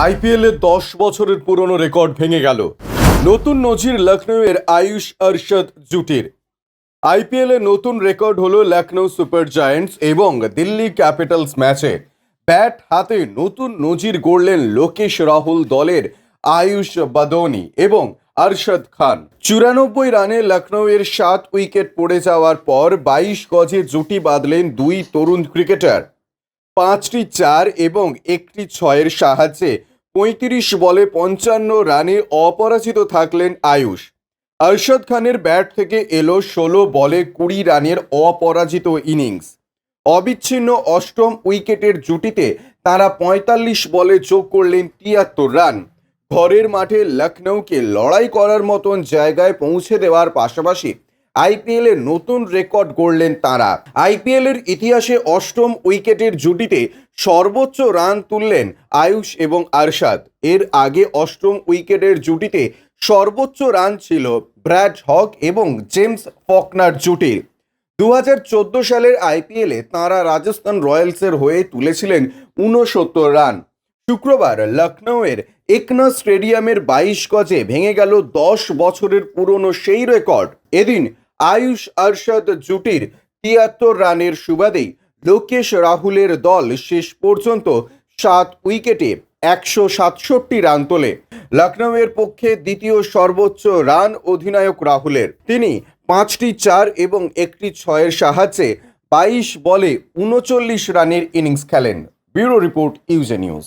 আইপিএলে 10 বছরের পুরনো রেকর্ড ভেঙে গেল। নতুন নজির লখনউয়ের আয়ুষ অর্শদ জুটির। আইপিএলে নতুন রেকর্ড হলো লখনউ সুপার জায়ান্টস এবং দিল্লি ক্যাপিটালস ম্যাচে। ব্যাট হাতে নতুন নজির গড়লেন লোকেশ রাহুল দলের আয়ুষ বাদোনি এবং অরশদ খান। 94 রানে লখনউয়ের 7 উইকেট পড়ে যাওয়ার পর 22 গজে জুটি বাঁধলেন দুই তরুণ ক্রিকেটার। 5টি 4 এবং একটি 6-এর সাহায্যে 35 বলে 55 রানে অপরাজিত থাকলেন আয়ুষ। অরশদ খানের ব্যাট থেকে এলো 16 বলে 20 রানের অপরাজিত ইনিংস। অবিচ্ছিন্ন অষ্টম উইকেটের জুটিতে তারা 45 বলে যোগ করলেন 73 রান। ঘরের মাঠে লখনউকে লড়াই করার মতন জায়গায় পৌঁছে দেওয়ার পাশাপাশি আইপিএলে নতুন রেকর্ড গড়লেন তারা। আইপিএলের ইতিহাসে অষ্টম উইকেটের জুটিতে সর্বোচ্চ রান তুললেন আয়ুষ এবং অরশদ। এর আগে অষ্টম উইকেটের জুটিতে সর্বোচ্চ রান ছিল ব্র্যাড হক এবং জেমস ফকনার জুটির। 2014 সালের আইপিএলে তাঁরা রাজস্থান রয়্যালসের হয়ে তুলেছিলেন 69 রান। শুক্রবার লখনউয়ের একনা স্টেডিয়ামের 22 গজে ভেঙে গেল 10 বছরের পুরনো সেই রেকর্ড। এদিন আয়ুষ অরশদ জুটির 73 রানের সুবাদেই লোকেশ রাহুলের দল শেষ পর্যন্ত 7 উইকেটে 167 রান তোলে। লখনউয়ের পক্ষে দ্বিতীয় সর্বোচ্চ রান অধিনায়ক রাহুলের। তিনি 5টি 4 এবং একটি 6-এর সাহায্যে 22 বলে 39 রানের ইনিংস খেলেন। Bureau report U J news.